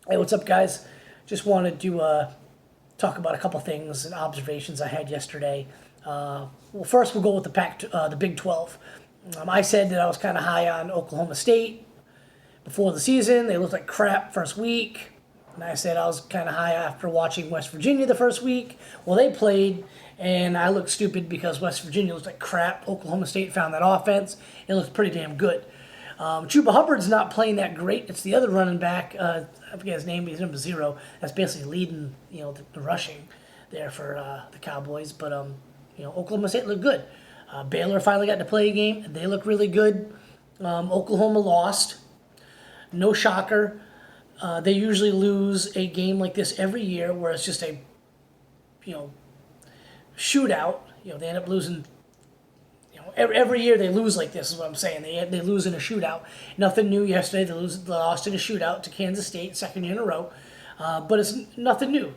Hey, what's up, guys? Just wanted to talk about a couple things and observations I had yesterday. Well, first we'll go with the Big 12. I said that I was kind of high on Oklahoma State before the season. They looked like crap first week, and I said I was kind of high after watching West Virginia the first week. Well, they played, and I looked stupid because West Virginia looked like crap. Oklahoma State found that offense. It looked pretty damn good. Chuba Hubbard's not playing that great. It's the other running back. I forget his name. He's number 0. That's basically leading, the rushing there for the Cowboys. But Oklahoma State looked good. Baylor finally got to play a game. They look really good. Oklahoma lost. No shocker. They usually lose a game like this every year, where it's just a, you know, shootout. They end up losing. Every year they lose like this is what I'm saying. They lose in a shootout. Nothing new yesterday. They lost in a shootout to Kansas State, second year in a row. But it's nothing new.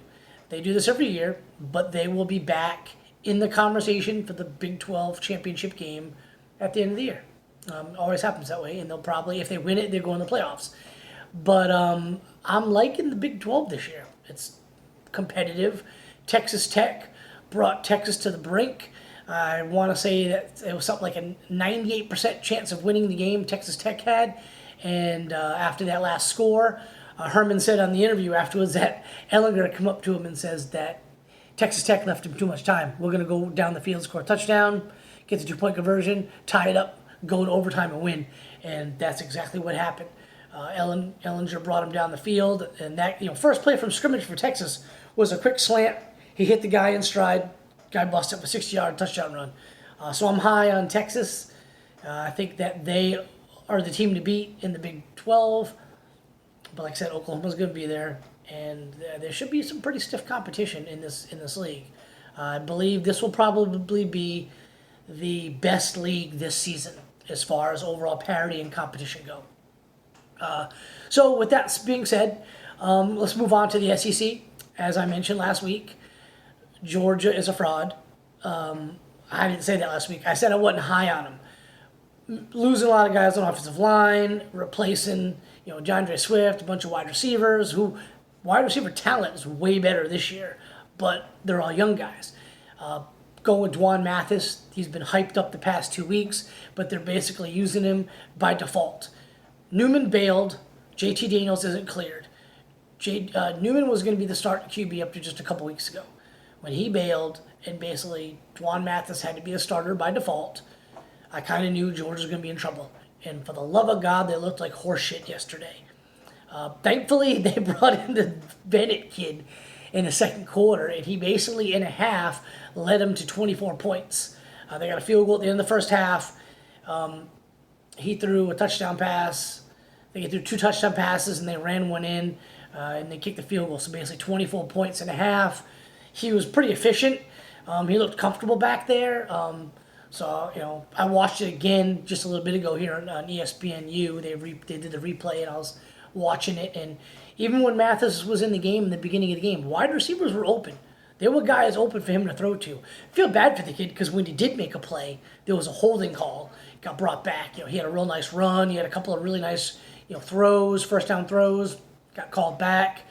They do this every year, but they will be back in the conversation for the Big 12 championship game at the end of the year. Always happens that way, and they'll probably, if they win it, they're going to the playoffs. But I'm liking the Big 12 this year. It's competitive. Texas Tech brought Texas to the brink. I want to say that it was something like a 98% chance of winning the game Texas Tech had. And after that last score, Herman said on the interview afterwards that Ellinger come up to him and says that Texas Tech left him too much time. We're going to go down the field, score a touchdown, get the 2-point conversion, tie it up, go to overtime and win. And that's exactly what happened. Ellinger brought him down the field, and that first play from scrimmage for Texas was a quick slant. He hit the guy in stride. Guy busted up a 60-yard touchdown run. So I'm high on Texas. I think that they are the team to beat in the Big 12. But like I said, Oklahoma's going to be there, and there should be some pretty stiff competition in this league. I believe this will probably be the best league this season as far as overall parity and competition go. So with that being said, let's move on to the SEC. As I mentioned last week, Georgia is a fraud. I didn't say that last week. I said I wasn't high on them. Losing a lot of guys on offensive line, replacing, DeAndre Swift, a bunch of wide receivers who wide receiver talent is way better this year, but they're all young guys. Going with Dwan Mathis, he's been hyped up the past 2 weeks, but they're basically using him by default. Newman bailed. JT Daniels isn't cleared. Newman was going to be the starting QB up to just a couple weeks ago. When he bailed and basically Dwan Mathis had to be a starter by default, I kind of knew Georgia was going to be in trouble. And for the love of God, they looked like horseshit yesterday. Thankfully, they brought in the Bennett kid in the second quarter, and he basically, in a half, led them to 24 points. They got a field goal at the end of the first half. He threw a touchdown pass. They threw 2 touchdown passes, and they ran one in, and they kicked the field goal. So basically 24 points and a half. He was pretty efficient. He looked comfortable back there. So I watched it again just a little bit ago here on ESPNU. They did the replay, and I was watching it. And even when Mathis was in the game, in the beginning of the game, wide receivers were open. There were guys open for him to throw to. I feel bad for the kid because when he did make a play, there was a holding call. Got brought back. He had a real nice run. He had a couple of really nice throws, first down throws. Got called back.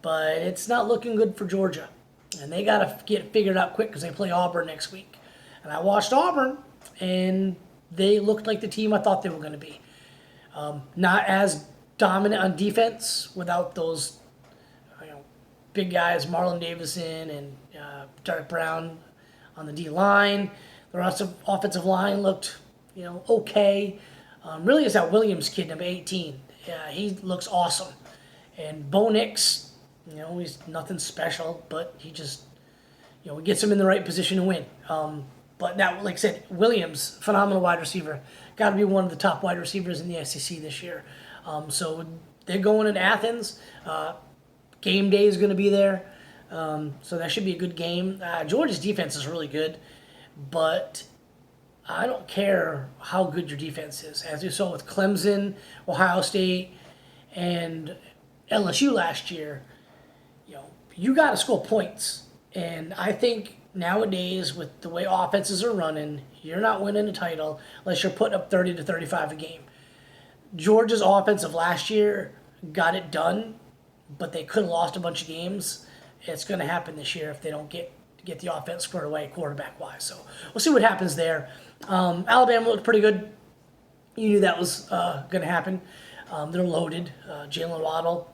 But it's not looking good for Georgia. And they got to get it figured out quick because they play Auburn next week. And I watched Auburn, and they looked like the team I thought they were going to be. Not as dominant on defense without those big guys, Marlon Davison and Derek Brown on the D-line. The rest of offensive line looked okay. Really, it's that Williams kid, number 18. He looks awesome. And Bo Nix, he's nothing special, but he just, gets him in the right position to win. But now, like I said, Williams, phenomenal wide receiver. Got to be one of the top wide receivers in the SEC this year. So they're going in Athens. Game day is going to be there. So that should be a good game. Georgia's defense is really good, but I don't care how good your defense is. As you saw with Clemson, Ohio State, and LSU last year, you got to score points. And I think nowadays, with the way offenses are running, you're not winning a title unless you're putting up 30 to 35 a game. Georgia's offense of last year got it done, but they could have lost a bunch of games. It's going to happen this year if they don't get the offense squared away quarterback wise. So we'll see what happens there. Alabama looked pretty good. You knew that was going to happen. They're loaded. Jalen Waddle,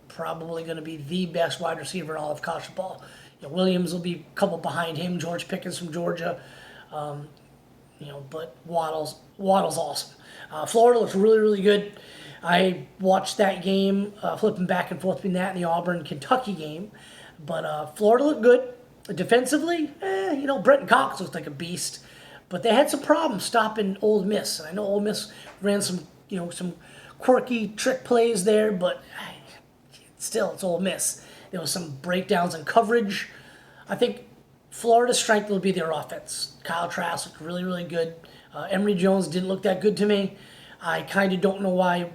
probably going to be the best wide receiver in all of college football. Williams will be a couple behind him. George Pickens from Georgia. But Waddle's awesome. Florida looks really, really good. I watched that game, flipping back and forth between that and the Auburn-Kentucky game. But Florida looked good. Defensively, Brenton Cox looked like a beast. But they had some problems stopping Ole Miss. And I know Ole Miss ran some quirky trick plays there, but still, it's Ole Miss. There was some breakdowns in coverage. I think Florida's strength will be their offense. Kyle Trask looked really, really good. Emory Jones didn't look that good to me. I kind of don't know why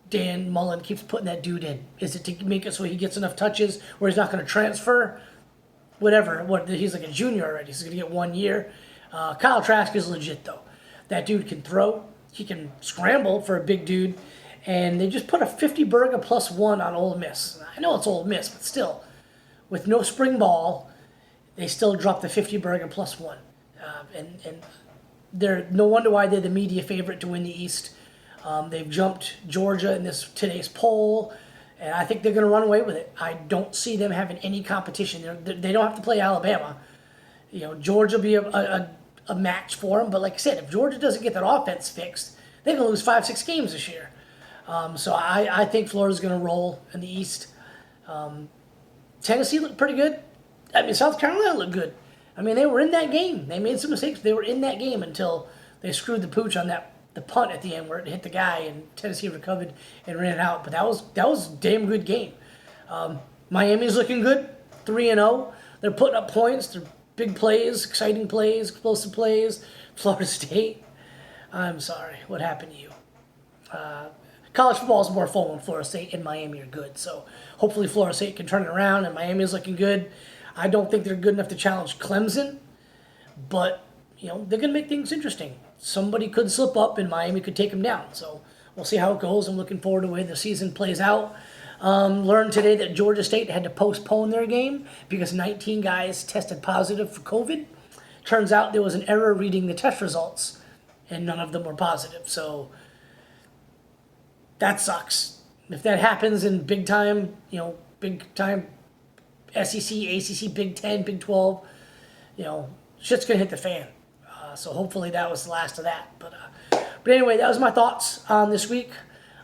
Dan Mullen keeps putting that dude in. Is it to make it so he gets enough touches where he's not going to transfer? Whatever. He's like a junior already. He's going to get 1 year. Kyle Trask is legit, though. That dude can throw. He can scramble for a big dude. And they just put a 50 burger +1 on Ole Miss. I know it's Ole Miss, but still. With no spring ball, they still dropped the 50 burger +1. And they're no wonder why they're the media favorite to win the East. They've jumped Georgia in today's poll, and I think they're going to run away with it. I don't see them having any competition. They don't have to play Alabama. Georgia will be a match for them. But like I said, if Georgia doesn't get that offense fixed, they're going to lose 5-6 games this year. So I think Florida's going to roll in the East. Tennessee looked pretty good. South Carolina looked good. They were in that game. They made some mistakes. They were in that game until they screwed the pooch on the punt at the end where it hit the guy and Tennessee recovered and ran it out. But that was a damn good game. Miami's looking good, 3-0. They're putting up points. They're big plays, exciting plays, explosive plays. Florida State, I'm sorry. What happened to you? College football is more fun when Florida State and Miami are good. So hopefully Florida State can turn it around and Miami is looking good. I don't think they're good enough to challenge Clemson, but they're going to make things interesting. Somebody could slip up and Miami could take them down. So we'll see how it goes. I'm looking forward to the way the season plays out. Learned today that Georgia State had to postpone their game because 19 guys tested positive for COVID. Turns out there was an error reading the test results, and none of them were positive. So that sucks. If that happens in big time SEC, ACC, Big 10, Big 12, shit's going to hit the fan. So hopefully that was the last of that. But anyway, that was my thoughts on this week.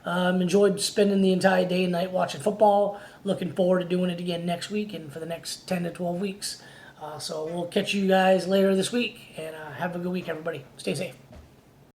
Enjoyed spending the entire day and night watching football. Looking forward to doing it again next week and for the next 10 to 12 weeks. So we'll catch you guys later this week. And have a good week, everybody. Stay safe.